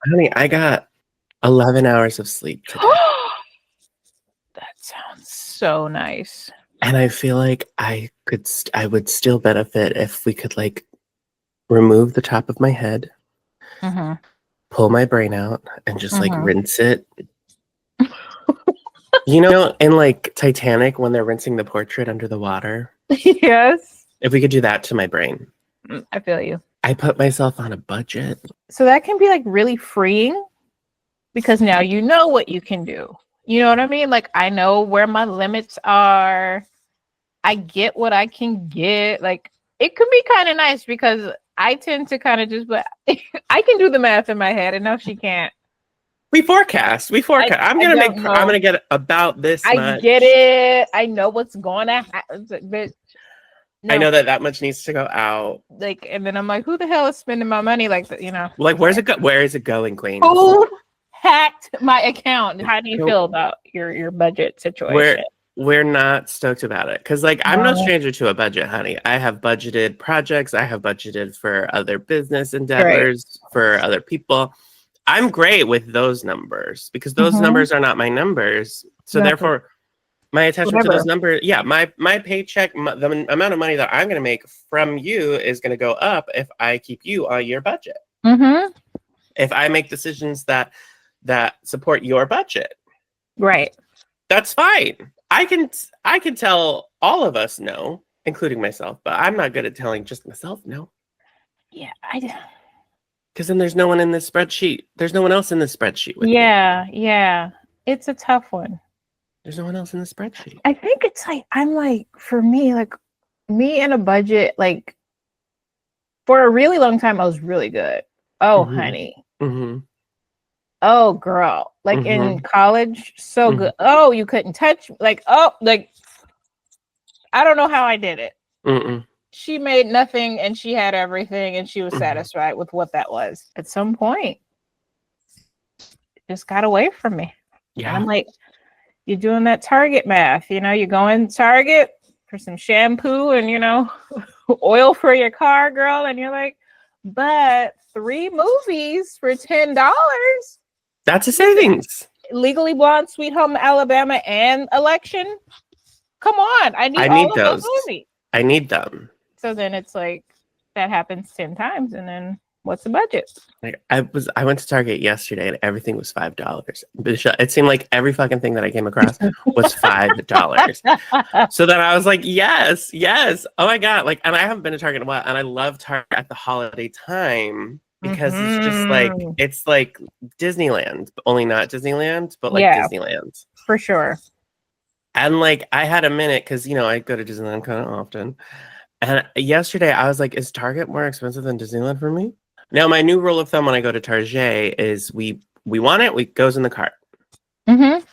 Honey, I got 11 hours of sleep today. That sounds so nice. And I feel like I would still benefit if we could like remove the top of my head, Mm-hmm. pull my brain out, and just like Mm-hmm. rinse it. You know, in like Titanic when they're rinsing the portrait under the water. Yes. If we could do that to my brain. I feel you. I put myself on a budget. So that can be like really freeing because now you know what you can do. You know what I mean? Like I know where my limits are. I get what I can get. Like it could be kind of nice because I tend to kind of just but I can do the math in my head and no she can't. We forecast. I don't I'm know. gonna get about this I much. get it. I know what's going to happen. But I no, know that much needs to go out. like, and then I'm like, who the hell is spending my money like that? You know, Like, where is it going, Queens? who hacked my account? How do you So feel about your budget we're situation? we're not stoked about it because like I'm no No, stranger to a budget, honey. I have budgeted projects, I have budgeted for other business right. endeavors, for other people. I'm great with those numbers because those Mm-hmm. numbers are not my numbers. So No, therefore, my attachment to those whatever. numbers, yeah, my paycheck, the amount of money that I'm going to make from you is going to go up if I keep you on your budget. Mm-hmm. If I make decisions that support your budget, Right. that's fine. I can tell all of us no, including myself, but I'm not good at telling just myself no. Yeah. Because then there's no one in this spreadsheet. There's no one else in this spreadsheet with me. Yeah. Yeah. It's a tough one. There's no one else in the spreadsheet. I think it's like I'm like for me, like me and a budget, like for a really long time, I was really good. Oh, Mm-hmm. honey. Mm-hmm. Oh, girl. Like in Mm-hmm. college, so Mm-hmm. good. Oh, you couldn't touch like oh, like I don't know how I did it. Mm-hmm. She made nothing and she had everything and she was Mm-hmm. satisfied with what that was. At some point, it just got away from me. And I'm Yeah. like, you're doing that Target math. You know, you're going to Target for some shampoo and, you know, oil for your car, girl. And you're like, but 3 movies for $10. That's a savings. Legally Blonde, Sweet Home Alabama, and Election. Come on, I need I all need of those those. movies. I need them. So then it's like that happens 10 times, and then what's the budget? Like I went to Target yesterday and everything was $5. It seemed like every fucking thing that I came across was $5. So then I was like, yes, yes. Oh my God. Like, and I haven't been to Target in a while. And I love Target at the holiday time because Mhm. it's like Disneyland, but only not Disneyland, but like Yeah, Disneyland. for sure. And like I had a minute because I go to Disneyland kind of often. And yesterday I was like, is Target more expensive than Disneyland for me? Now my new rule of thumb when I go to Target is we want it, it goes in the cart. Mm-hmm.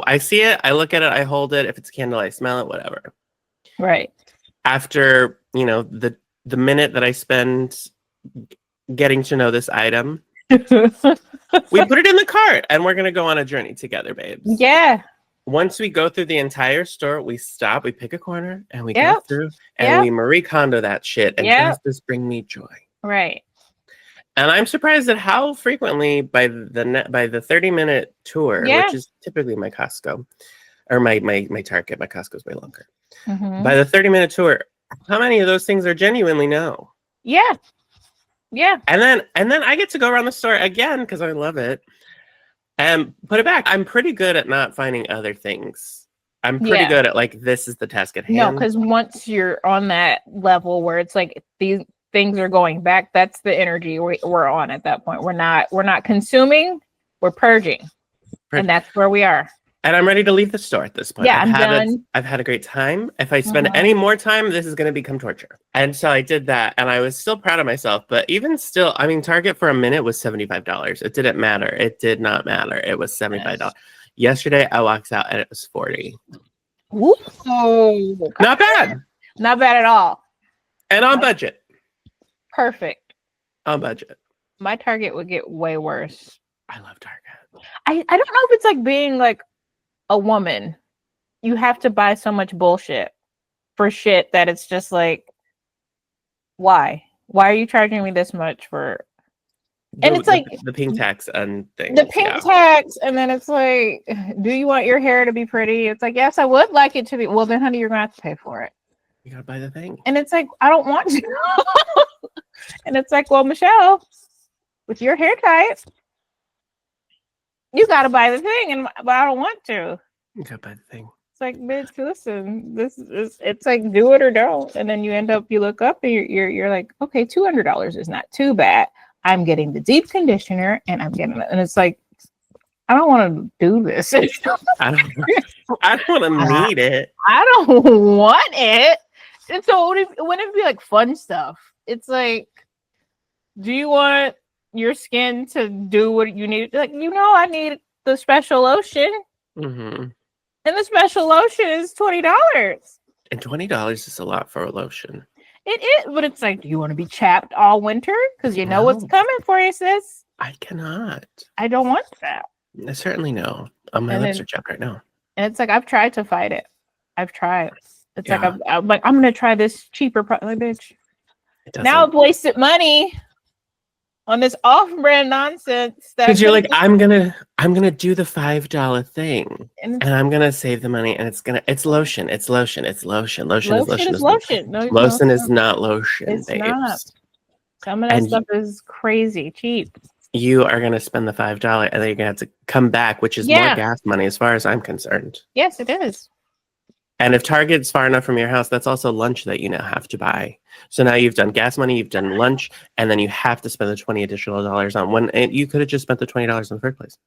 I see it, I look at it, I hold it. If it's a candle, I smell it, whatever. Right. After, the minute that I spend getting to know this item, we put it in the cart and we're going to go on a journey together, babes. Yeah. Once we go through the entire store, we stop, we pick a corner and we go Yep. through and Yep. we Marie Kondo that shit. And Yep. does this bring me joy? Right. And I'm surprised at how frequently by the 30-minute tour, Yeah. which is typically my Costco or my Target, my Costco's way longer. Mm-hmm. By the 30-minute tour, how many of those things are genuinely no? Yeah. Yeah. And then I get to go around the store again because I love it and put it back. I'm pretty good at not finding other things. I'm pretty good at like, this is the task at hand. No, because once you're on that level where it's like these things are going back, that's the energy we're on at that point. We're not consuming, we're purging. And that's where we are. And I'm ready to leave the store at this point. Yeah, I'm done. I've had a great time. If I spend any more time, this is going to become torture. And so I did that, and I was still proud of myself. But even still, I mean, Target for a minute was $75. It didn't matter. It did not matter. It was $75. Yes. Yesterday, I walked out, and it was $40. Whoa. Not bad. Not bad at all. And on budget. Perfect. On budget. My Target would get way worse. I love Target. I don't know if it's like being like a woman. You have to buy so much bullshit for shit that it's just like, why? Why are you charging me this much for And it's like the pink tax and things. the pink tax, and then it's like, do you want your hair to be pretty? It's like, yes, I would like it to be. Well, then, honey, you're gonna have to pay for it. You gotta buy the thing. And it's like, I don't want to. And it's like, well, Michelle, with your hair type, you gotta buy the thing, but I don't want to. You gotta buy the thing. It's like, bitch, listen, this is, it's like, do it or don't. And then you look up and you're like, okay, $200 is not too bad. I'm getting the deep conditioner and I'm getting it. And it's like, I don't want to do this. I don't want to need it. I don't want it. And so wouldn't it be like fun stuff? It's like, do you want your skin to do what you need? Like, I need the special lotion. Mm-hmm. And the special lotion is $20. And $20 is a lot for a lotion. It is, but it's like, do you want to be chapped all winter? Because you know what's coming for you, sis. I cannot. I don't want that. I certainly know. My lips are chapped right now. And it's like, I've tried to fight it. I've tried. It's like, I'm like, I'm going to try this cheaper product. Like, bitch. Now I've wasted money on this off-brand nonsense. Because you're like, I'm gonna do the $5 thing, and I'm gonna save the money, and it's lotion. It's lotion. It's lotion. Lotion is lotion. Is lotion. No, lotion is not lotion, it's babes. Not. Some of that stuff is crazy cheap. You are gonna spend the $5, and then you're gonna have to come back, which is more gas money, as far as I'm concerned. Yes, it is. And if Target's far enough from your house, that's also lunch that you now have to buy. So now you've done gas money, you've done lunch, and then you have to spend the $20 additional on when you could have just spent the $20 in the first place.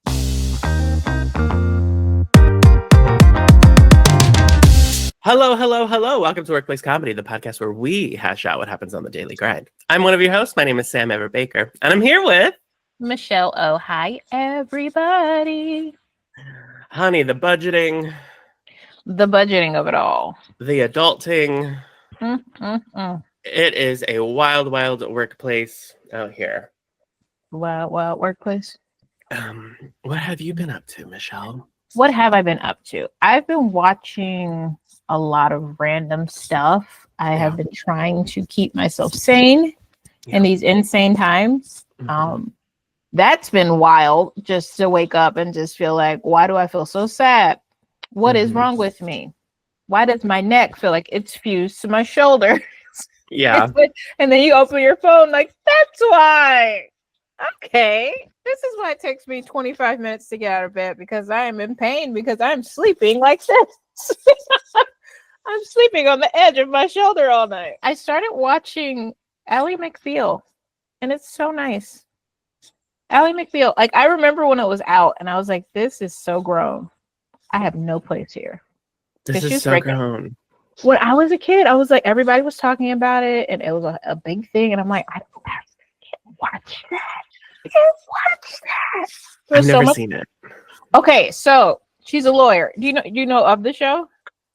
Hello, hello, hello. Welcome to Workplace Comedy, the podcast where we hash out what happens on the daily grind. I'm one of your hosts. My name is Sam Everett Baker, and I'm here with Michelle Oh. Hi, everybody. Honey, the budgeting of it all, the adulting. It is a wild, wild workplace out here. Wild workplace. What have you been up to, Michelle? What have I been up to? I've been watching a lot of random stuff. I have been trying to keep myself sane in these insane times. That's been wild, just to wake up and just feel like, why do I feel so sad? What is wrong with me? Why does my neck feel like it's fused to my shoulder? Yeah. And then you open your phone like, that's why. Okay. This is why it takes me 25 minutes to get out of bed, because I am in pain because I'm sleeping like this. I'm sleeping on the edge of my shoulder all night. I started watching Ally McBeal, and it's so nice. Ally McBeal, like, I remember when it was out and I was like, this is so grown. I have no place here. This is so grown. When I was a kid, I was like, everybody was talking about it, and it was a big thing. And I'm like, I can't watch that. I can't watch that. I've never seen it. Okay, so she's a lawyer. Do you know of the show?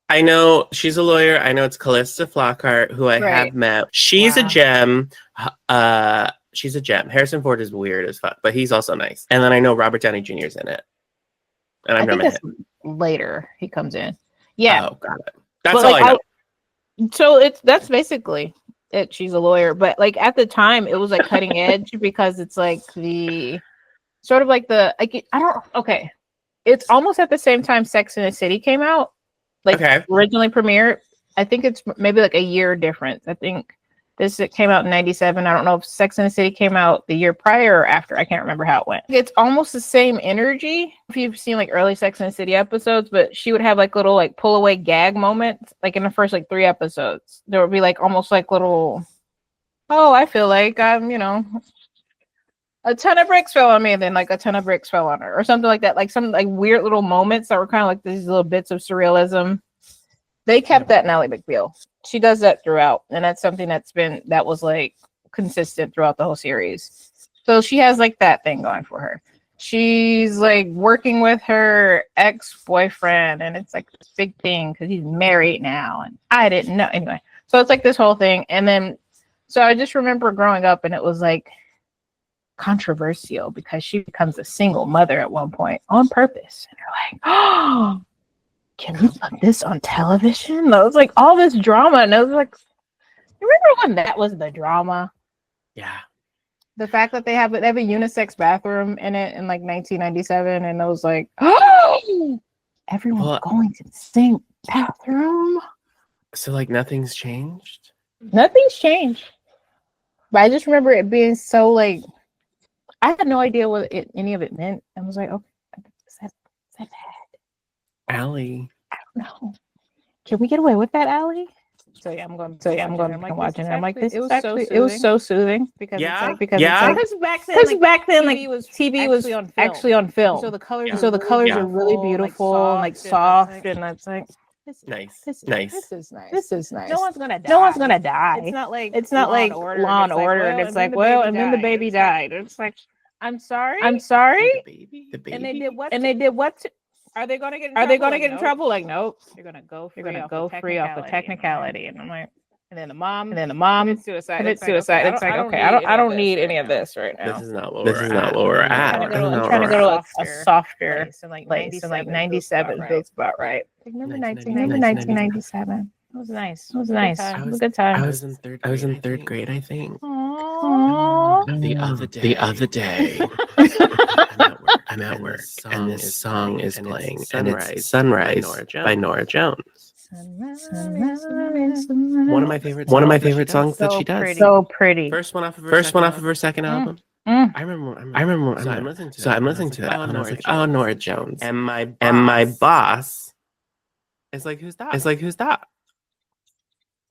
I know she's a lawyer. I know it's Callista Flockhart, who I have met. She's a gem. She's a gem. Harrison Ford is weird as fuck, but he's also nice. And then I know Robert Downey Jr. is in it. And I've never met him. Later he comes in. Yeah. Oh, got it. That's all I know. So that's basically it. She's a lawyer, but like at the time it was like cutting edge because it's like the sort of like the okay. It's almost at the same time Sex and the City came out. Like originally premiered. I think it's maybe like a year difference. I think this came out in 97. I don't know if Sex and the City came out the year prior or after. I can't remember how it went. It's almost the same energy if you've seen like early Sex and the City episodes, but she would have like little like pull away gag moments. Like in the first like 3 episodes, there would be like almost like little, oh, I feel like I'm, a ton of bricks fell on me, and then like a ton of bricks fell on her or something like that. Like some like weird little moments that were kind of like these little bits of surrealism. They kept that in Ally McBeal. She does that throughout, and that's something that was like consistent throughout the whole series. So she has like that thing going for her. She's like working with her ex-boyfriend, and it's like this big thing because he's married now, and I didn't know. Anyway, so it's like this whole thing, and then so I just remember growing up, and it was like controversial because she becomes a single mother at one point on purpose, and they're like, oh, can we put this on television? It was like all this drama, and I was like, you remember when that was the drama? Yeah. The fact that they have a unisex bathroom in it in like 1997, and I was like, oh, everyone's going to the same bathroom. So like nothing's changed? Nothing's changed. But I just remember it being so like, I had no idea what any of it meant. I was like, okay, is that bad? Allie. I don't know. Can we get away with that, Allie? So yeah, I'm going. I'm watching it. I'm like, this is actually, it was so soothing because it's like, because back then like TV was actually on film. So the colors are really beautiful and like soft, and it's like, nice. This is nice. No one's gonna die. It's not like Law and Order, and it's like, well, and then the baby died. It's like, I'm sorry. The baby. And they did what? Are they gonna get in trouble? Like, nope. You're gonna go free off the technicality. And I'm like, and then the mom commits suicide. It's like, okay, I don't need any of this right now. This is not where we're at. I'm trying to go to a softer place in like 97 feels about right. Remember 1997. It was nice. It was a good time. I was in third grade, I think. Aww. The other day. I'm at work, and this song is playing, and it's Sunrise by Nora Jones. One of my favorite songs that she does. So pretty. First one off of her second album. I remember. So I'm listening to it, and I was like, oh, Nora Jones. And my boss is like, who's that?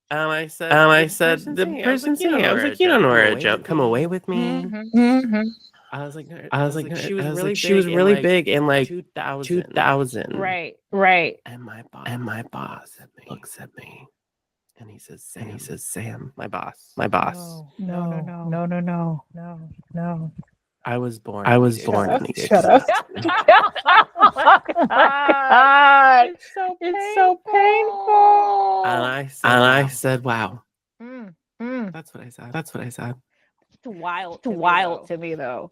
And I said, the person singing. I was like, you don't know Nora Jones. Come away with me. I was like, she was really big in like 2000. Right. And my boss looks at me, and he says, Sam, my boss. No. I was born in these Shut up. Oh my God. It's so painful. And I said, wow. That's what I said. Wild to me though.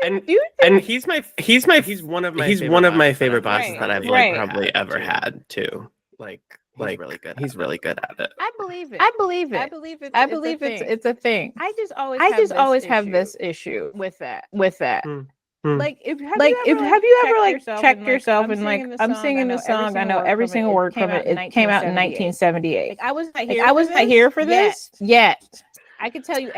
And he's one of my favorite bosses that I've like probably ever had too. Like he's really good at it. I believe it. It's a thing. I just always have this issue with that. Like, have you ever like checked yourself and like, I'm singing this song, I know every single word from it. It came out in 1978. Like, I was not here for this yet. I could tell you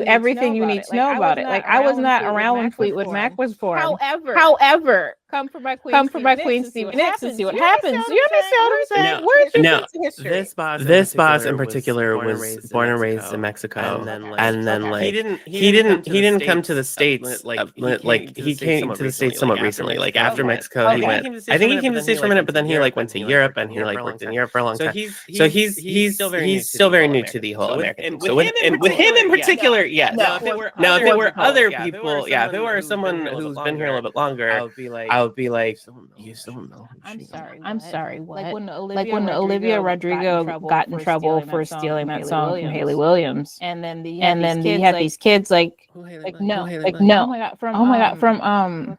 everything you need to know about it. Like, I was not around when Fleetwood Mac was formed. However, come for my Queen Stevie Nicks and see what happens. You understand what I'm saying? Where's your sense of history? This boss in particular was born and raised in Mexico, and then like he didn't come to the States like he came to the States somewhat recently. Like after Mexico, he went. I think he came to the States for a minute, but then he like went to Europe and he like worked in Europe for a long time. So he's still very new to the whole American. So with him in particular, yes. Now if it were other people, if it were someone who's been here a little bit longer, I would be like, you still don't know. I'm sorry. What? Like when Olivia Rodrigo got in trouble for stealing that song from Haley Williams, and then you had these kids like no. Oh my god, from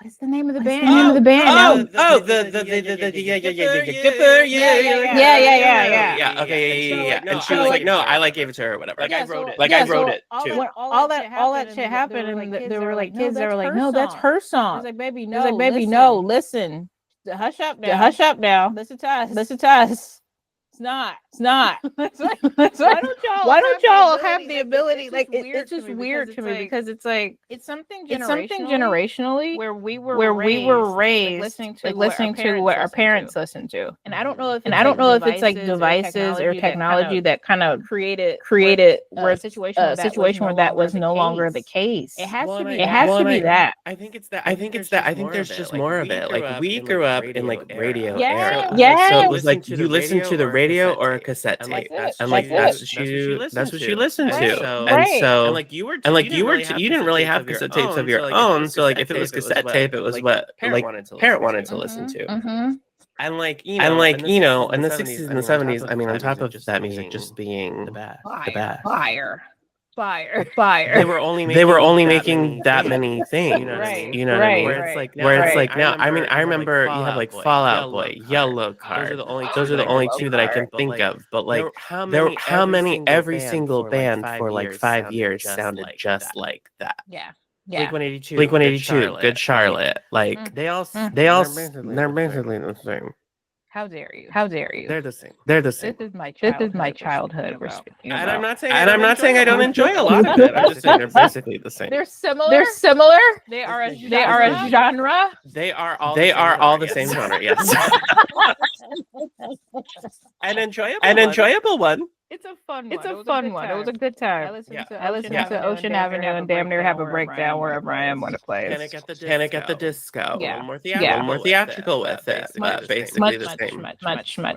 what is the name of the band? Yeah. And she was like, no, I like gave it to her or whatever. Like I wrote it too. All that shit happened, and there were like kids that were like, no, that's her song. I was like, baby, no, listen. Hush up now. Listen to us. It's not. Why don't y'all have the ability? Like, it's just weird to me because it's like it's something generationally where we were raised listening to what our parents listened to. And I don't know if it's like devices or technology that kind of created where a situation where that was no longer the case. It has to be that. I think it's that. I think there's just more of it. Like we grew up in like radio era. Yeah. So it was like you listen to the radio or a cassette tape, and like that's what she listened to. And like you didn't really have cassette tapes of your own. So like if it was cassette tape, it was what like parent wanted to listen to. And like in the 60s and the 70s, I mean, on top of that music just being the best. Fire. Fire. They were only making that many things. You know what I mean? Right. You know what I mean? Right. Where it's like now, I mean, I remember you have like Fallout Boy, Yellow Card. Those are the only two that I can think of. But like, how many every single band for like 5 years sounded just like that. Yeah. Blink 182, Good Charlotte. Like they all they're basically the same. How dare you? They're the same. This is my childhood. We're speaking And about. I'm not saying I don't enjoy a lot of it. I'm just saying they're basically the same. They're similar. They are a genre. They are all the same genre. Yes. An enjoyable one. It's a fun one. It was a good time. I listened to Ocean Avenue and damn near have a breakdown wherever I am when it plays. Can I get the disco? Yeah. A little more theatrical with it. But basically the same. Much. My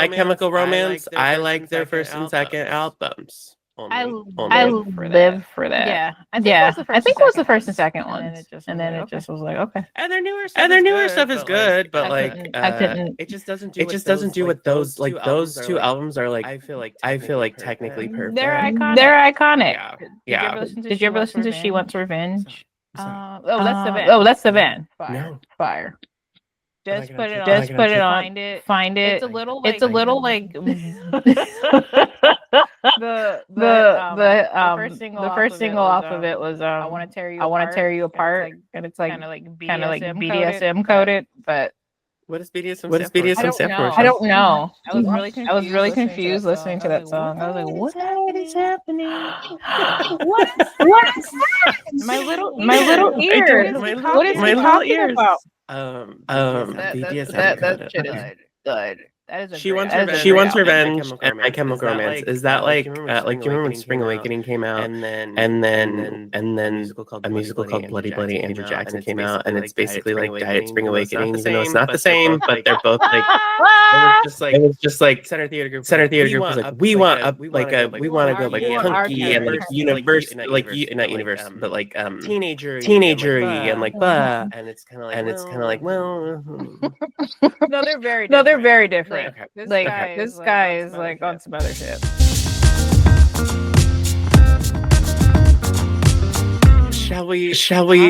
Chemical Romance. I like their first and second albums. I live for that. Yeah, I think it was the first and second ones, and then it just was like okay. And their newer stuff is good, but like it just doesn't do what those two albums are like. I feel like technically perfect. They're iconic. Yeah. Did you ever listen to She Wants Revenge? That's the van. Fire. Just put it on. Find it. It's a little like the first single off of it was I want to tear you apart, and it's like kind of like BDSM coded, but what is BDSM stand for? I don't know. I was really confused listening to that song. I was like, what is happening? What is that? My little ears. What is he talking about? BDSM that shit is good. She Wants Revenge and My Chemical Romance. Is that like do you remember when Spring Awakening came out? And then a musical called Bloody Bloody Andrew Jackson came out, and it's basically like Diet Spring Awakening, even though it's not the same, but they're both like it was just like Center Theater Group was like we want to go like punky and like universe like not universe but like teenagery and like blah, and it's kind of like well no, they're very different. Okay. This guy is like on some other shit. Shall we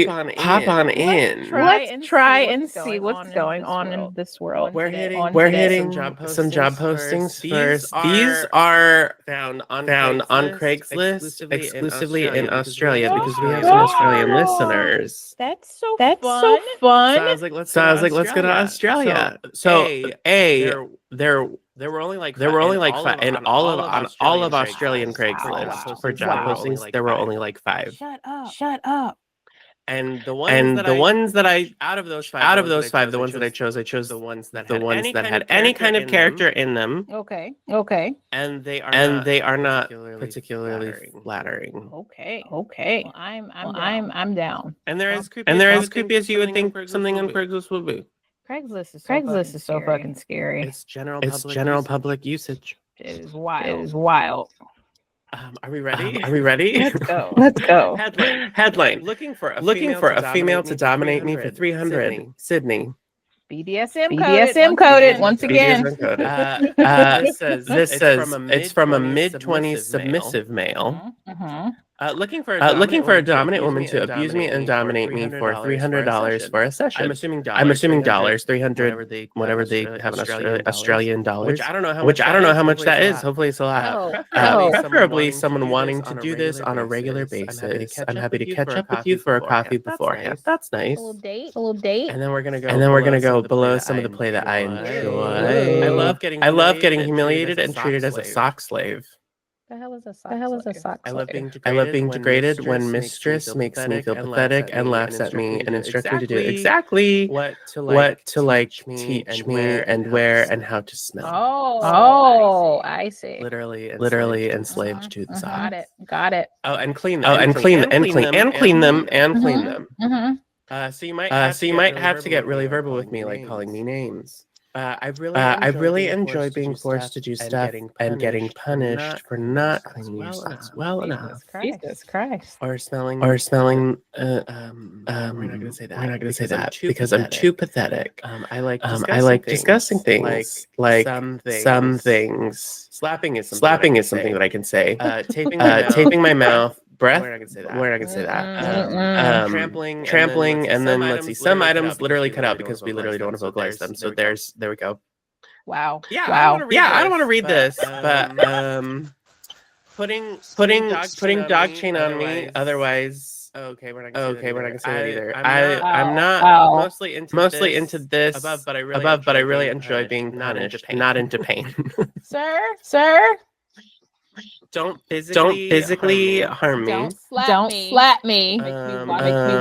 hop on in? Let's try and see what's going on in this world. We're hitting some job postings first. These are found on Craigslist exclusively in Australia because we have some Australian listeners. That's so fun. So I was like, let's go to Australia. So there were only like five, and all of Australian Craigslist for job postings. There were only like 5. Shut up. And the ones that I out of those five, the ones that I chose the ones that had any kind of character in them. Okay. And they are not particularly flattering. Okay. Well, I'm down. And they're as creepy as you would think something on Craigslist would be. Craigslist is so fucking scary. It's general public usage. It is wild. Are we ready? Let's go. Headline. Looking for a female to dominate me for 300. Sydney. BDSM coded once again. This says it's from a mid-20s submissive male. Looking for a dominant woman to abuse me and dominate me for $300 for a session. I'm assuming dollars, 300, whatever they have in Australian dollars. Which I don't know how much that is. Hopefully it's a lot. Preferably someone wanting to do this on a regular basis. I'm happy to catch up with you for a coffee beforehand. That's nice. A little date. And then we're gonna go below some of the play that I enjoy. I love getting humiliated and treated as a sock slave. The hell is a sock? I love being degraded when mistress makes me feel pathetic and laughs at me and instructs me to do exactly what to like teach me and where and how to smell. Oh, I see. Literally enslaved to the sock. Got it. Oh, and clean them. Clean them. So you might have to get really verbal with me, like calling me names. I really enjoy being forced to do stuff and getting punished for not cleaning yourselves well enough. Jesus Christ. Or smelling. We're not gonna say that because I'm too pathetic. I like discussing things like some things. Slapping is something that I can say. Taping my mouth. Breath. We're not gonna say that. Trampling, and then let's see. Some items literally cut out because we literally don't want to vocalize them. So there we go. Wow. Yeah, I don't want to read this, but putting dog chain on me. Otherwise, okay, we're not gonna say that either. I'm not mostly into this above, but I really enjoy being punished, not into pain. Sir, don't physically harm me. Don't slap me. Make me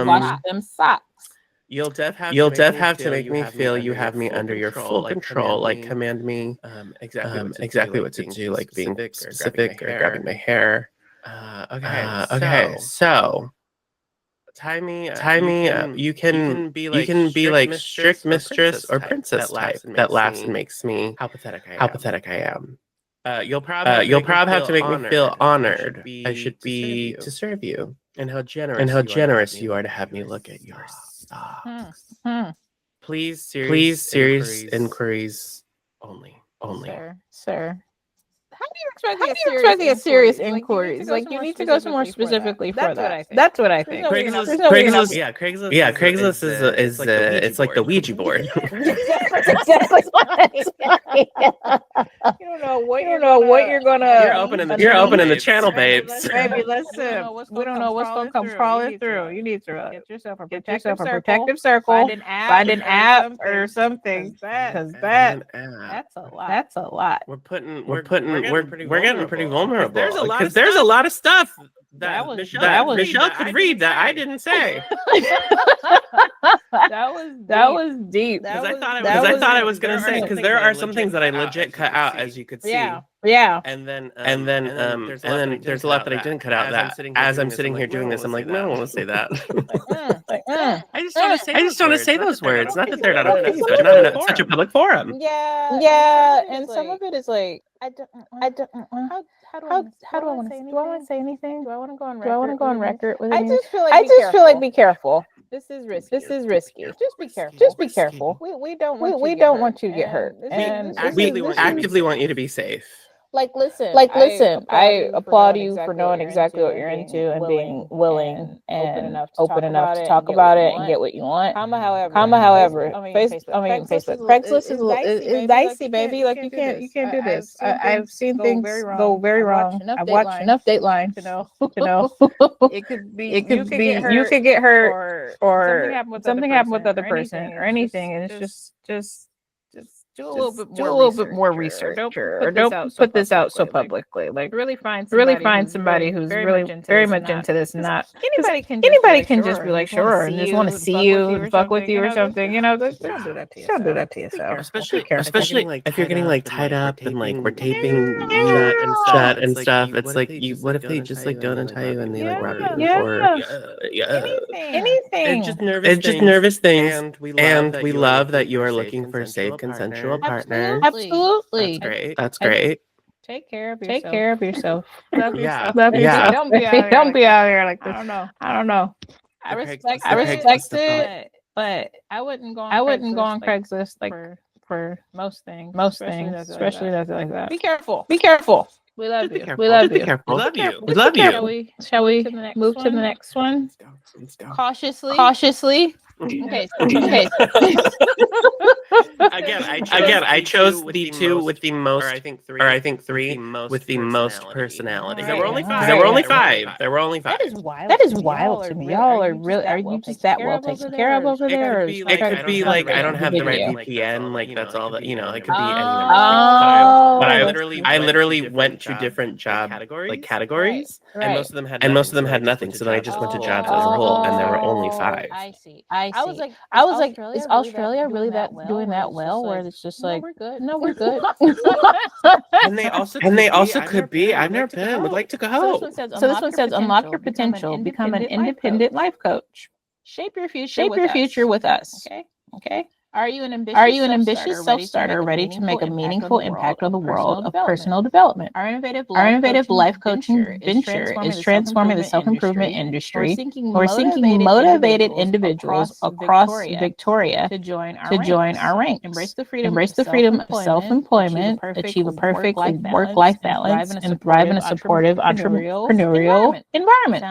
wash them socks. You'll def have to make me feel you have me under your full control. Like command me exactly what to do, like being specific or grabbing my hair. Okay, so tie me up. You can be like strict mistress or princess type that laughs and makes me how pathetic I am. You'll probably have to make me feel honored. I should be to serve you. And how generous you are to have me look at your socks. Please, serious inquiries only. Sir. How do you expect to get serious inquiries? Like, you need to go somewhere specifically for that. That's what I think. Craigslist is it's like the Ouija board. That's exactly what you don't know what you're gonna. You're opening the channel, babes. Baby, listen. We don't know what's gonna come crawling through. You need to get yourself a protective circle. Find an app or something. Because that's a lot. We're getting pretty vulnerable. Because there's a lot of stuff that Michelle could read that I didn't say. that was deep. Because I thought I was gonna say, because there are some things that I legit cut out, as you could see. Yeah. And then there's a lot that I didn't cut out. That as I'm sitting here doing this, I'm like, no, I don't want to say that. I just want to say those words. Not that they're not okay, but not in such a public forum. Yeah. And some of it is like, I don't. How do I want to say anything? Do I want to go on record with anything? I just feel like be careful. This is risky. Just be careful. We don't want you to get hurt. And we actively want you to be safe. Like, listen, I applaud you for knowing exactly what you're into and being willing and open enough to talk about it and get what you want. However, Facebook. Craigslist is dicey, baby. Like, you can't do this. I've seen things go very wrong. I've watched enough Dateline to know it could be you could get hurt or something happen with the other person or anything, and it's just do a little bit more research, or don't put this out so publicly. Like, really find somebody who's really very much into this. Not anybody can just be like, sure, and just want to see you and fuck with you or something. You know, don't do that to yourself. Especially if you're getting like tied up and like we're taping shut and stuff. It's like, what if they just like don't untie you and they like rob you for anything? It's just nervous things, and we love that you are looking for a safe, consensual partner. Absolutely. That's great. Take care of yourself. Love yourself. Yeah. Don't be out here like this. I don't know. I respect it, but I wouldn't go on Craigslist like for most things, especially that like that. Be careful. We love you. We love you. Shall we move to the next one? Cautiously. Okay. Again, I chose the two with the most, or I think three with the most personality. There were only five. That is wild to me. Y'all are really. Are you just that well taken care of over there? It could be like I don't have the right VPN. Like, that's all that, you know. It could be any number. But I literally went to different job categories, and most of them had nothing. So then I just went to jobs as a whole, and there were only five. I see. I was like, is Australia really doing that well? Where it's just like, no, we're good. And they also could be. I've never been. Would like to go. So this one says, unlock your potential, become an independent life coach. Shape your future with us. Okay. Are you an ambitious self-starter ready to make a meaningful impact on the world of personal development? Our innovative life coaching venture is transforming the self-improvement industry. We're seeking motivated individuals across Victoria to join our ranks. Embrace the freedom of self-employment, achieve a perfect work-life balance, and thrive in a supportive entrepreneurial environment.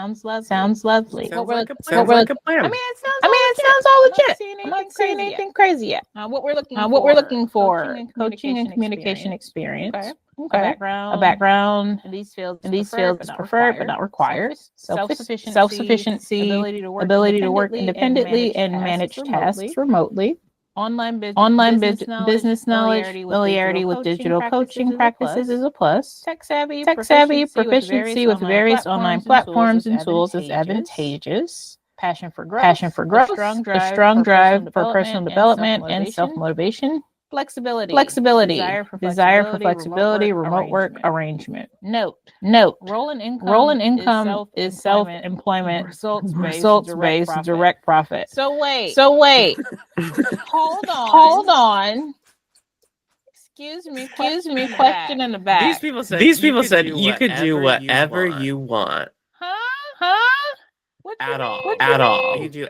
Sounds lovely. Sounds like a plan. I mean, it sounds all legit. I'm I'm not seeing anything crazy yet. What we're looking for, coaching and communication experience. Okay. A background in these fields is preferred but not required. Self-sufficiency, ability to work independently and manage tasks remotely. Online business knowledge, familiarity with digital coaching practices is a plus. Tech savvy, proficiency with various online platforms and tools is advantageous. Passion for growth, a strong drive for personal development and self-motivation. Flexibility, desire for flexibility, remote work arrangement. Note, rolling income is self-employment, results-based, direct profit. So wait, hold on. Excuse me, question in the back. These people said you could do whatever you want. Huh? At all. You could do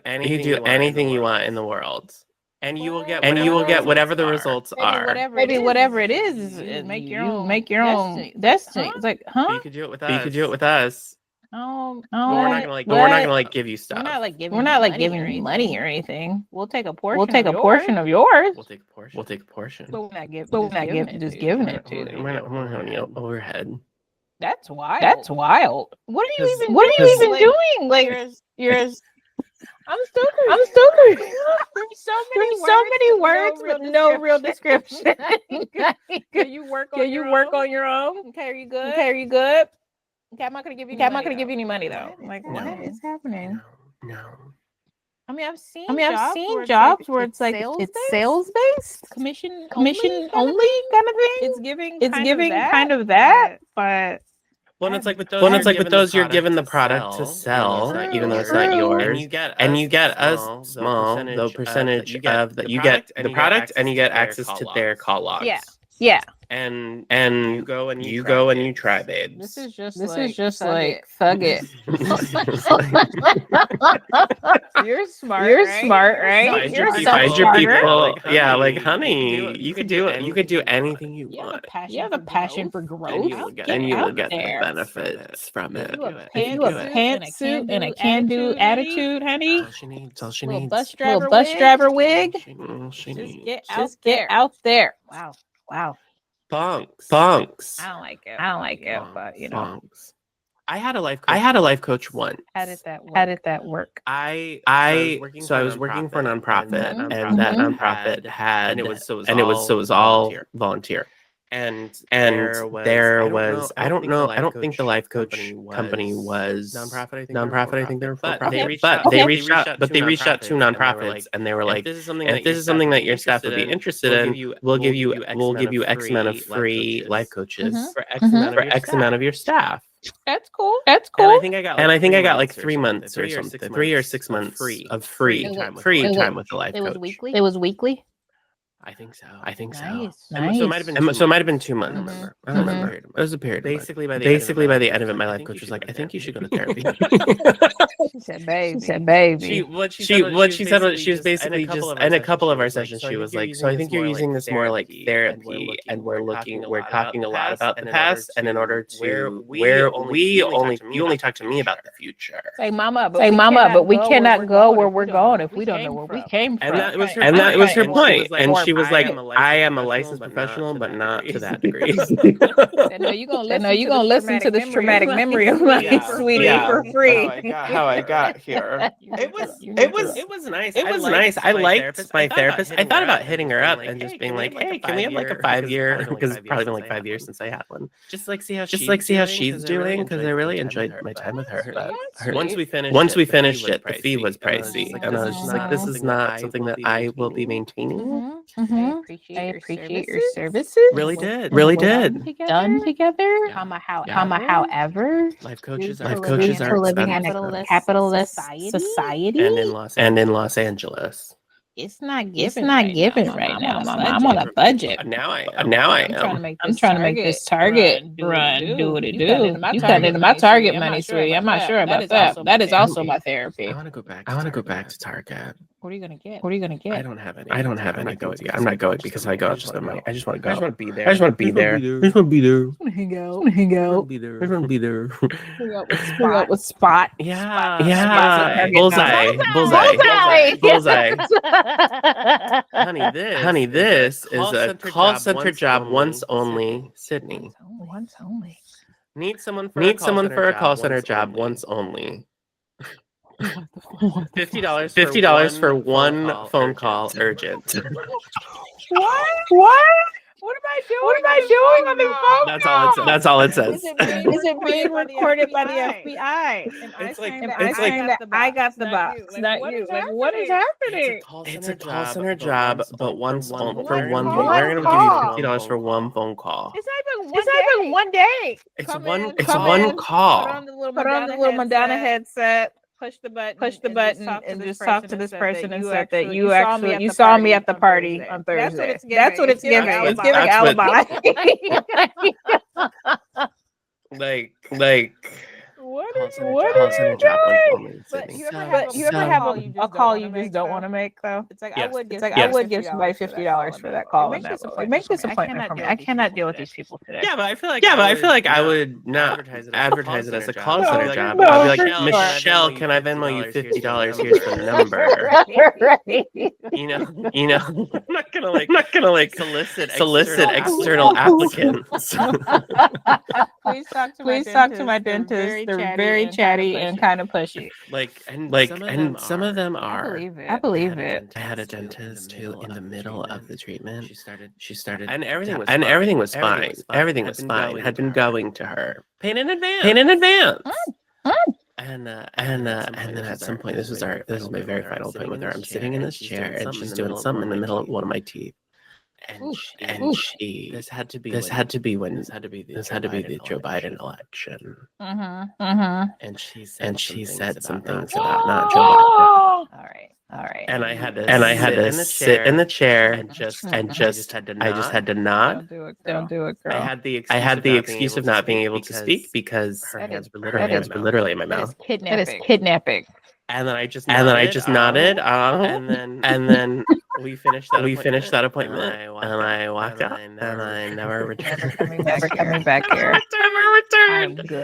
anything you want in the world. And you will get whatever the results are. Maybe whatever it is make your own destiny. It's like, huh? But you could do it with us. Oh, we're not gonna give you stuff. We're not like giving you money or anything. We'll take a portion. Of yours. We'll take a portion. But we're not giving it to you. We're not having overhead. That's wild. What are you even doing? Like you're. I'm still confused. so many words, but no real description. Can you work on your own? Okay, are you good? Okay, I'm not gonna give you any money though. Like, what is happening? No. I mean, I've seen jobs where it's like sales based, commission only kind of thing. It's giving kind of that, but. Well, it's like with those, you're given the product to sell, even though it's not yours, and you get a small percentage of that. You get the product, and you get access to their call logs. Yeah. And you go and you try, babes. This is just like thug it. You're smart, right? Find your people. Yeah, like honey, you could do it. You could do anything you want. You have a passion for growth, and you will get the benefits from it. You have a pantsuit and a can-do attitude, honey. That's all she needs. Little bus driver wig. Just get out there. Wow. Bonks. I don't like it, but you know. Bonks. I had a life coach once. How did that work? I was working for a nonprofit, and that nonprofit had, it was all volunteer. And there was I don't think the life coach company was nonprofit. I think they were for profit. But they reached out to nonprofits, and they were like, if this is something that your staff would be interested in, we'll give you X amount of free life coaches for X amount of your staff. That's cool. And I think I got like 3 months or something, 3 or 6 months of free time with the life coach. It was weekly. I think so. Nice. So it might have been 2 months. I don't remember. It was a period. Basically, by the end of it, my life coach was like, "I think you should go to therapy." She said, "Baby." She was basically just in a couple of our sessions. She was like, "So I think you're using this more like therapy, and we're talking a lot about the past, and in order to you only talk to me about the future." Say, mama, but we cannot go where we're going if we don't know where we came from. And that was her point. And she was like, I am a licensed professional, but not to that degree. No, you're gonna listen to this traumatic memory of mine, sweetie, for free. How I got here. It was nice. It was nice. I liked my therapist. I thought about hitting her up and just being like, hey, can we have like a 5-year? Because it's probably been like 5 years since I had one. Just like see how she's doing, because I really enjoyed my time with her. But once we finished it, the fee was pricey, and I was just like, this is not something that I will be maintaining. I appreciate your services. Really did. Done together. However, life coaches are living in a capitalist society. And in Los Angeles. It's not It's given not right given now, right Mama. now, I'm on a budget. Now I am. I'm trying to make this Target run do what it do. You cut into my Target money, sweetie. I'm not sure about that. That is also my therapy. I want to go back to Target. What are you gonna get? I don't have any. I'm not going because I go out just the money. I just want to go. I just want to be there. I just want to be there. I just want to be there. Hang out. I just want to be there. Hang out with Spot. Yeah. Bullseye. Honey, this is a call center job once only. Sydney. Once only. Need someone for a call center job once only. $50 for one phone call urgent. What? What am I doing on the phone? That's all it says. Is it being recorded by the FBI? And It's like I got the box, not you. Like, what is happening? It's a call center job, but once only for one. phone We're gonna call. give you $50 for one phone call. It's not even one day. It's Come one. in, It's come one in, call. Put on the little Madonna headset. Push the button, and just talk to this person and said that you saw me at the party on Thursday. That's what it's giving. It's giving alibi. Like. What Call center job once only. But Sydney. you ever have a call you just don't want to make though? It's like Yes. I would give somebody $50 for that call. Make this appointment for me. I cannot deal with these people today. Yeah, but I feel like I would not advertise it as a call center job. No, I'd be for like, sure. Michelle, can I Venmo you $50? Here's the number. You know, I'm not gonna like solicit external applicants. Please talk to my dentist. They're very chatty and kind of pushy. And some of them are. I believe it. I had a dentist who, in the middle of the treatment, she started, and everything was fine. Everything was fine. Had been going to her. Pain in advance. And then at some point, this was my very final point with her. I'm sitting in this chair and she's doing something in the middle of one of my teeth. And she this had to be the Joe Biden election. And she said some things about not Joe Biden. All right. And I had to sit in the chair and just had to nod. Don't do it, girl. I had the excuse of not being able to speak because her hands were literally in my mouth. That is kidnapping. And then I just nodded. And then we finished that appointment. And I walked out. And I never returned. Never coming back here.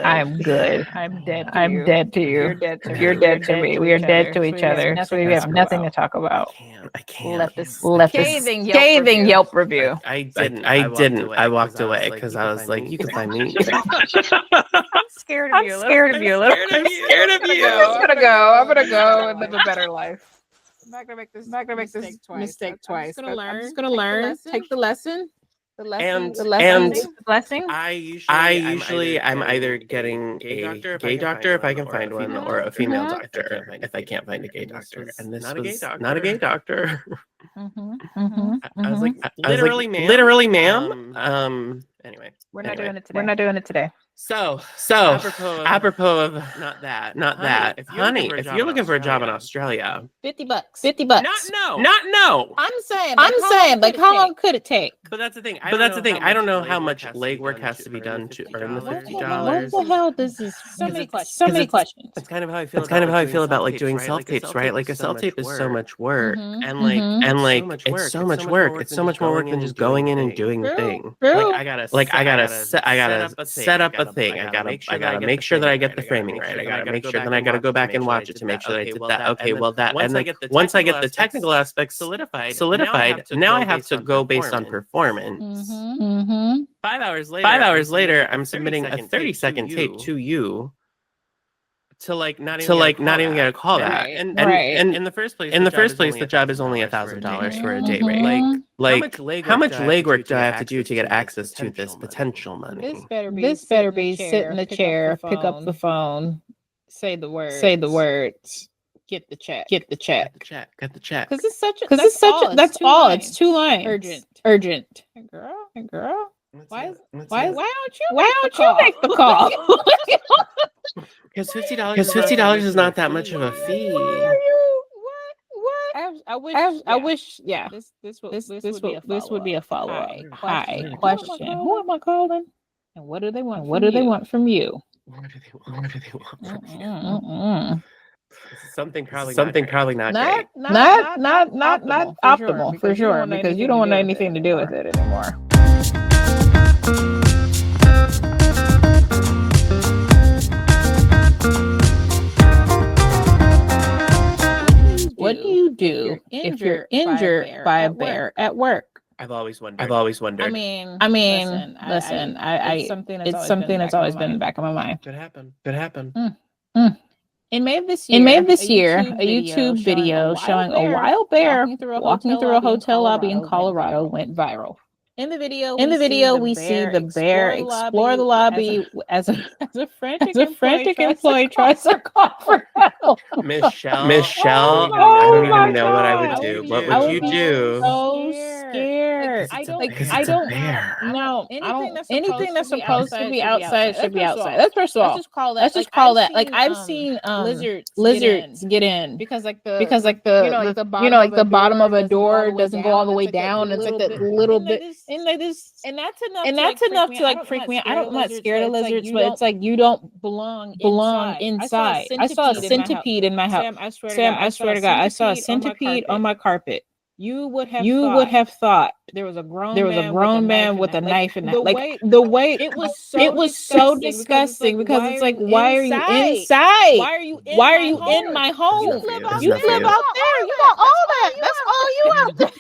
I'm good. I'm dead to you. You're dead to me. We are dead to each other. So we have nothing to talk about. I can't. Left this scathing Yelp review. I didn't. I walked away because I was like, you can find me. I'm scared of you a little. I'm scared of you. I'm gonna go and live a better life. I'm not gonna make this mistake twice. I'm just gonna learn. Take the lesson. And blessing. I'm either getting a gay doctor if I can find one, or a female doctor if I can't find a gay doctor. And this was not a gay doctor. I was like, literally, ma'am. Anyway, we're not doing it today. So apropos of not that. Honey, if you're looking for a job in Australia, $50. Not no. I'm saying, like, how long could it take? But that's the thing. I don't know how much legwork has to be done to earn the $50. What the hell? This is so many questions. That's kind of how I feel about like doing self tapes, right? Like a self tape is so much work, and like it's so much work. It's so much more work than just going in and doing the thing. I gotta set up a thing. I gotta make sure that I get the framing right. I gotta make sure that I gotta go back and watch it to make sure that I did that. Okay, well that, and then once I get the technical aspects solidified, now I have to go based on performance. 5 hours later, I'm submitting a 30-second tape to you to not even get a call back. And in the first place, the job is only $1,000 for a day rate. Like how much legwork do I have to do to get access to this potential money? This better be sit in the chair, pick up the phone, say the words. Get the check. Get the check. Because it's such a that's all. It's 2 lines. Urgent. Hey girl. Why don't you make the call? Because $50 is not that much of a fee. What? wish. Yeah. This would be a follow up. Hi, question. Who am I calling? And what do they want? What do they want from you? What do they want from you? Mm-mm. This is something probably not great. Not optimal for sure because you don't want anything to do with it anymore. What do you do if you're injured by a bear at work? I've always wondered. I mean, listen. It's something that's always been in the back of my mind. Could happen. In May of this year, a YouTube video showing a wild bear walking through a hotel lobby in Colorado went viral. In the video, we see the bear explore the lobby as a frantic employee tries to call for help. Michelle, Oh I don't even know what I God. would do. What would you do? So scared. I don't. No, anything that's supposed to be outside should be outside. That's first of all. Let's just call that. Like I've seen lizards get in because the bottom of a door doesn't go all the way down. It's like that little bit. And that's enough to like freak me out. I'm not scared of lizards, but it's like you don't belong inside. I saw a centipede in my house. Sam, I swear to God, I saw a centipede on my carpet. You would have thought there was a grown man with a knife in that. Like the way it was so disgusting because it's like, why are you inside? Why are you in my home? You live out there. You got all that. That's all you out there.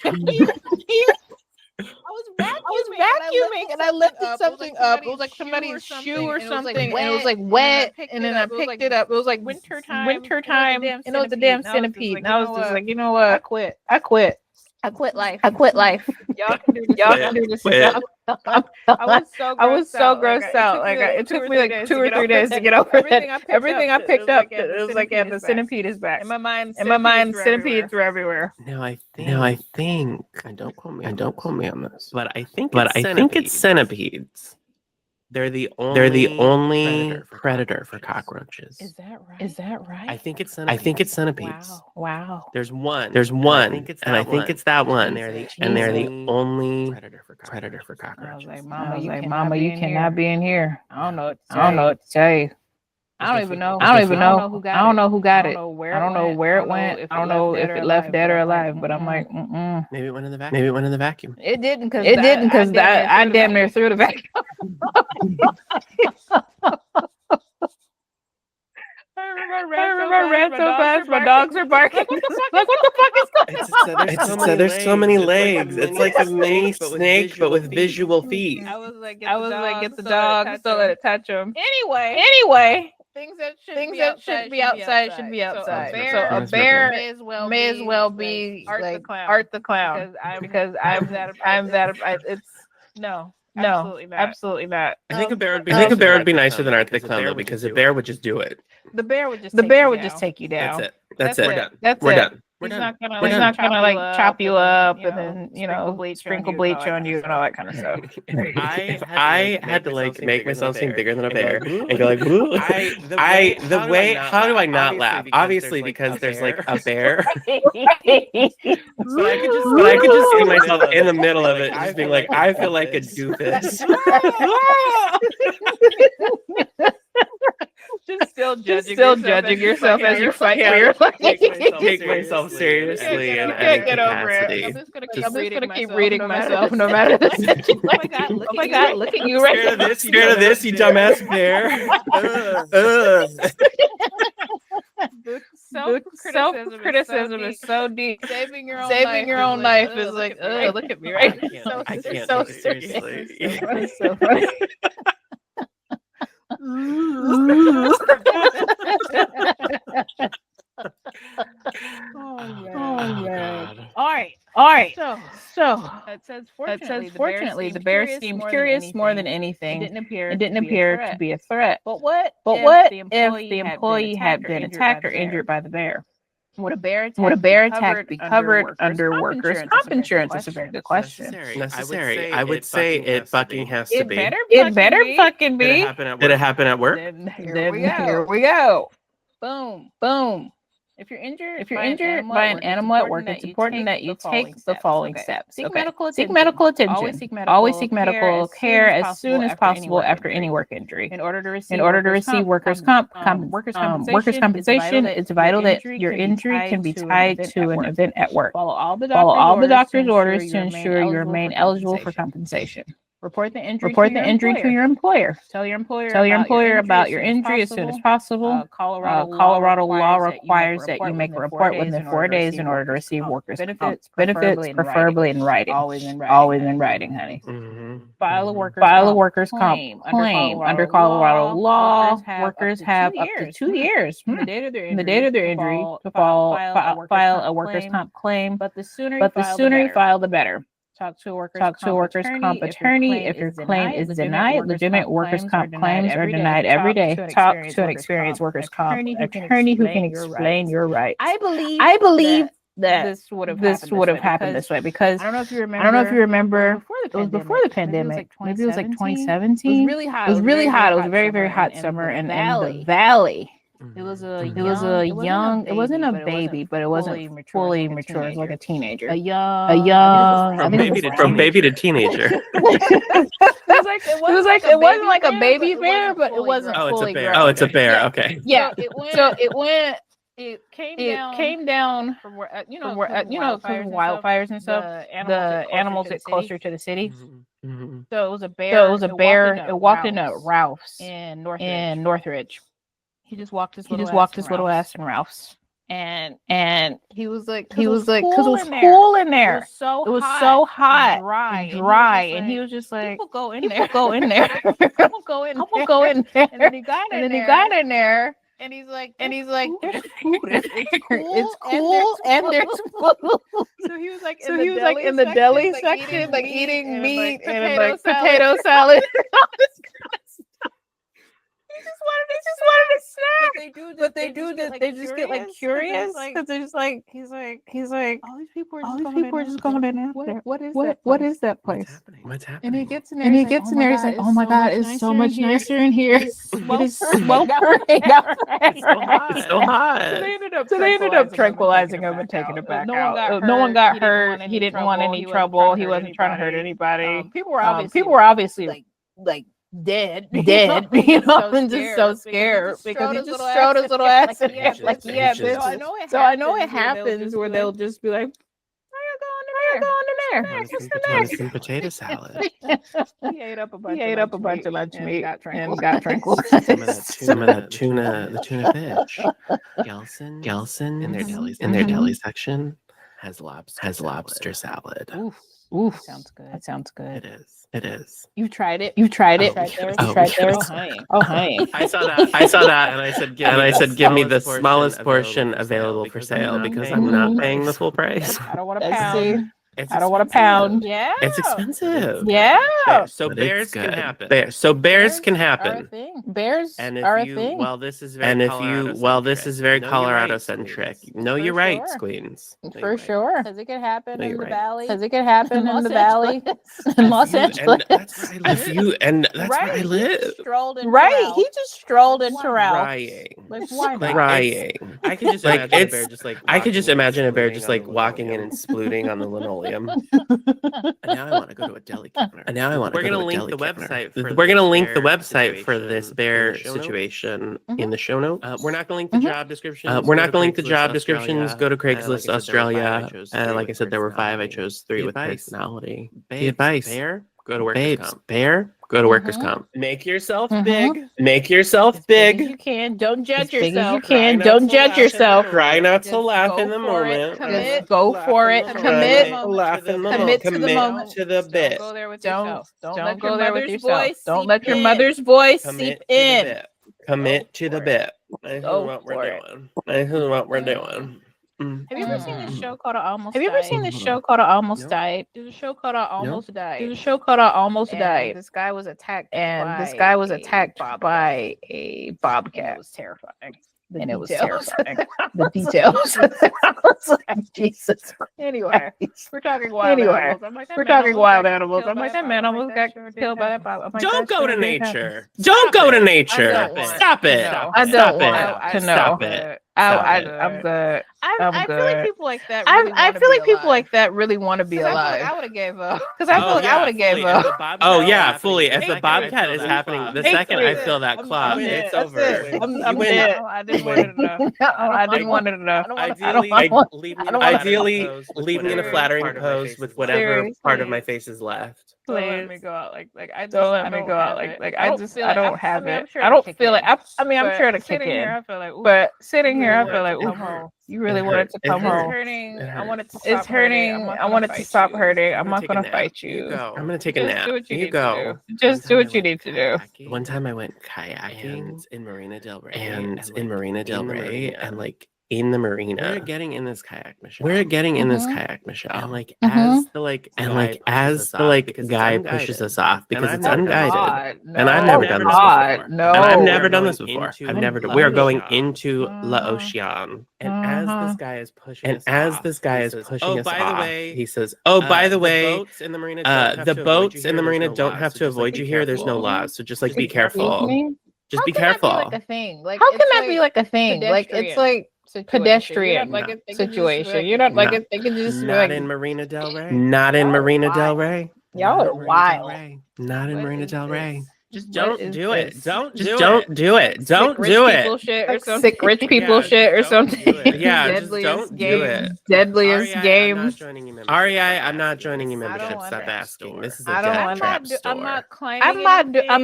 I was vacuuming and I lifted something up. It was like somebody's shoe or something, and it was like wet. And then I picked it up. It was like winter time, and it was a damn centipede. And I was just like, you know what? I quit life. Y'all can do this. I was so grossed out. Like it took me like 2 or 3 days to get over that. Everything I picked up, it was like, yeah, the centipede is back. In my mind, centipedes were everywhere. No, I think. And don't quote me on this. But I think it's centipedes. They're the only predator for cockroaches. Is that right? I think it's centipedes. Wow. There's one, and I think it's that one. And they're the only predator for cockroaches. I was like, Mama, you cannot be in here. I don't know what to tell you. I don't even know. I don't know who got it. I don't know where it went. I don't know if it left dead or alive. But I'm like, maybe it went in the vacuum. It didn't because I damn near threw the vacuum. I remember I ran so fast. My dogs are barking. Like, what the fuck is going on? There's so many legs. It's like a mini snake, but with visual feet. I was like, get the dog, so let it touch them. Anyway. Things that should be outside should be outside. So a bear may as well be like Art the Clown because I'm that. It's no, absolutely not. I think a bear would be nicer than Art the Clown though, because a bear would just do it. The bear would just take you down. That's it. We're done. He's not gonna like chop you up and then sprinkle bleach on you and all that kind of stuff. I had to like make myself seem bigger than a bear and go like, ooh. How do I not laugh? Obviously because there's like a bear. But I could just see myself in the middle of it, just being like, I feel like a doofus. Just still judging yourself as you fight for your life. Take myself seriously and can't get over it. I'm just gonna keep reading myself no matter the situation. Oh my god, look at you right now. Scared of this, you dumbass bear. Self-criticism is so deep. Saving your own life is like, look at me right now. I can't take it seriously. It's so funny. Oh man. All right. So it says fortunately the bear seemed curious more than anything. It didn't appear to be a threat. But what if the employee had been attacked or injured by the bear? Would a bear attack be covered under workers' comp insurance? That's a very good question. Necessary. I would say it fucking has to be. It better fucking be. Did it happen at work? Then here we go. Boom. If you're injured by an animal at work, it's important that you take the following steps. Seek Okay. medical Seek attention. medical attention. Always seek medical care as soon as possible after any work injury. In order to receive workers' compensation, it's vital that your injury can be tied to an event at work. Follow all the doctor's orders to ensure you remain eligible for compensation. Report the injury to your employer. Tell your employer about your injury as soon as possible. Colorado law requires that you make a report within 4 days in order to receive workers' benefits, preferably in writing. Always in writing, honey. File a workers' comp claim. Under Colorado law, workers have up to 2 years from the date of their injury to file a workers' comp claim. But the sooner you file, the better. Talk to a workers' comp attorney if your claim is denied. Legitimate workers' comp claims are denied every day. Talk to an experienced workers' comp attorney who can explain your rights. I believe that this would have happened this way because I don't know if you remember. It was before the pandemic. Maybe it was like 2017. It was really hot. It was a very, very hot summer in the valley. It was young. It wasn't a baby, but it wasn't fully mature. It was like a teenager. A young. From baby to teenager. It wasn't like a baby bear, but it wasn't fully grown. Oh, it's a bear. Okay. Yeah. It came down from where because wildfires and stuff. The animals get closer to the city. So it was a bear. It walked into Ralph's in Northridge. He just walked his little ass in Ralph's. And he was like, because it was cool in there. It was so hot, dry, and he was just like, people go in there. I won't go in there. And then he got in there. And he's like, there's food. It's cool, and there's food. So he was like, in the deli section, like eating meat and like potato salad. He just wanted a snack. But they just get like curious because they're just like he's like all these people are just going in there. What is that place? What's happening? And he gets in there. He's like, oh my god, it's so much nicer in here. It is sweltering out there. It's so hot. So they ended up tranquilizing him and taking it back out. No one got hurt. He didn't want any trouble. He wasn't trying to hurt anybody. People were obviously like dead, and just so scared because he just strode his little ass in there. So I know it happens where they'll just be like, "Why are you going in there? What's some potato salad?" He ate up a bunch of lunch meat and got tranquilized. Some of that tuna, the tuna fish. Gelson in their deli section has lobster salad. Oof. That sounds good. It is. You tried it. You tried it. Oh, honey. I saw that, and I said, give me the smallest portion available for sale because I'm not paying the full price. I don't want a pound. I don't want a pound. Yeah. It's expensive. Yeah. So bears can happen. Bears are a thing. Well, this is very Colorado centric. No, you're right, Squeens. For sure. Because it could happen in the valley. Because it could happen in the valley. In Los Angeles. And that's where I live. Right. He just strolled into Ralph. Crying. I could just imagine a bear just like walking in and splooting on the linoleum. And now I want to go to a deli counter. We're going to link the website for this bear situation in the show notes. We're not going to link the job descriptions. Go to Craigslist Australia. Like I said, there were 5. I chose 3 with personality. The advice: bear, go to workers' comp. Bear, go to workers' comp. Make yourself big. Make yourself big. You can. Don't judge yourself. Don't judge yourself. Try not to laugh in the moment. Go for it. Commit. Laugh in the moment. Commit to the moment. To the bit. Go there with Don't yourself. go there with yourself. Voice Don't let your mother's voice seep in. Commit to the bit. This is what we're doing. Have you ever seen this show called Almost Died? There's a show called Almost Died. This guy was attacked by a bobcat. It was terrifying. The details. Jesus. Anyway, we're talking wild animals. I'm like, that man almost got killed by that bobcat. Don't go to nature. Don't go to nature. Stop it. I don't want to know. I'm good. I feel like people like that. I feel like people like that really want to be alive. I would have gave up. Because I feel like I would have gave up. Oh yeah, fully. If the bobcat is happening, the second I feel that claw, it's over. I'm dead. I didn't want it enough. I didn't want it enough. Ideally, leave me in a flattering pose with whatever part of my face is left. Please. Don't let me go out I don't let me go out I don't have it. I don't feel it. I mean, I'm sure to kick in. But sitting here, I feel like, ooh, you really wanted to come home. I wanted to. It's hurting. I wanted to stop hurting. I'm not gonna fight you. I'm gonna take a nap. You go. Just do what you need to do. One time I went kayaking in Marina Del Rey, and like in the marina, we're getting in this kayak, Michelle. And like as the guy pushes us off because it's unguided, and I've never done this before. No, and I've never done this before. We are going into La Ocean, and as this guy is pushing us off, he says, "Oh, by the way, the boats in the marina don't have to avoid you here. There's no laws, so just like be careful. Just be careful." How can that be like a thing? Like it's like pedestrian situation. You know, like if they can just not in Marina Del Rey. Not in Marina Del Rey. Y'all are wild. Not in Marina Del Rey. Just don't do it. Don't do it. Don't do it. Sick rich people shit or something. Yeah, just don't do it. Deadliest games. REI, I'm not joining you membership. Stop asking. This is a death trap store. I'm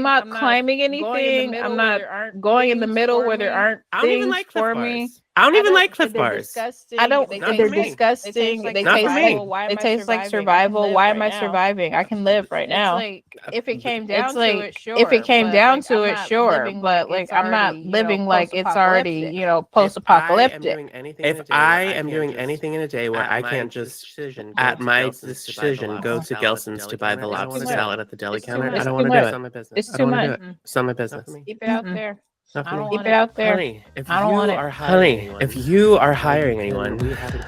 not climbing anything. I'm not going in the middle where there aren't things for me. I don't even like Cliff Bars. I don't. They're disgusting. They taste like survival. Why am I surviving? I can live right now. If it came down to it, sure. If it came down to it, sure. But like, I'm not living like it's already, post-apocalyptic. If I am doing anything in a day where I can't just, at my decision, go to Gelson's to buy the lobster salad at the deli counter, I don't want to do it. It's too much. It's not my business. Keep it out there. Keep it out there. Honey, if you are hiring anyone, we are happy to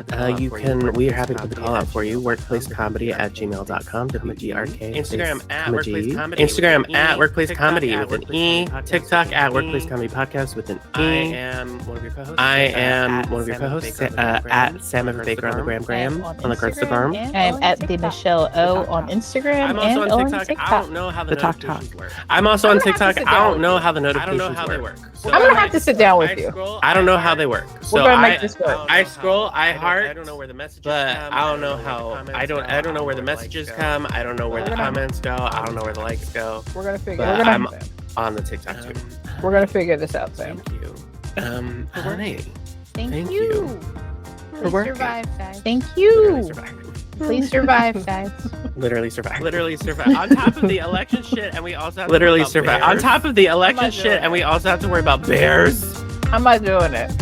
put the call out for you. Workplacecomedy@gmail.com. WDRK. Instagram at Workplace Comedy with an E. TikTok at Workplace Comedy Podcast with an E. I am one of your co-hosts. At Sam Everett Baker on the Gram on the Instagram. I'm at the Nicole Oh on Instagram. I'm also on TikTok. I don't know how the notifications work. I'm also on TikTok. I don't know how the notifications work. So I'm gonna have to sit down with you. I don't know how they work. So we're gonna make this work. I scroll, I heart. I don't know where the messages come. I don't know how. I don't know where the messages come. I don't know where the comments go. I don't know where the likes go. We're gonna figure. I'm on the TikTok too. We're gonna figure this out, Sam. Thank you. Honey. Thank you. For working. Thank you. Please survive, guys. Literally survive. On top of the election shit, and we also have to literally survive. On top of the election shit, and we also have to worry about bears. I'm not doing it.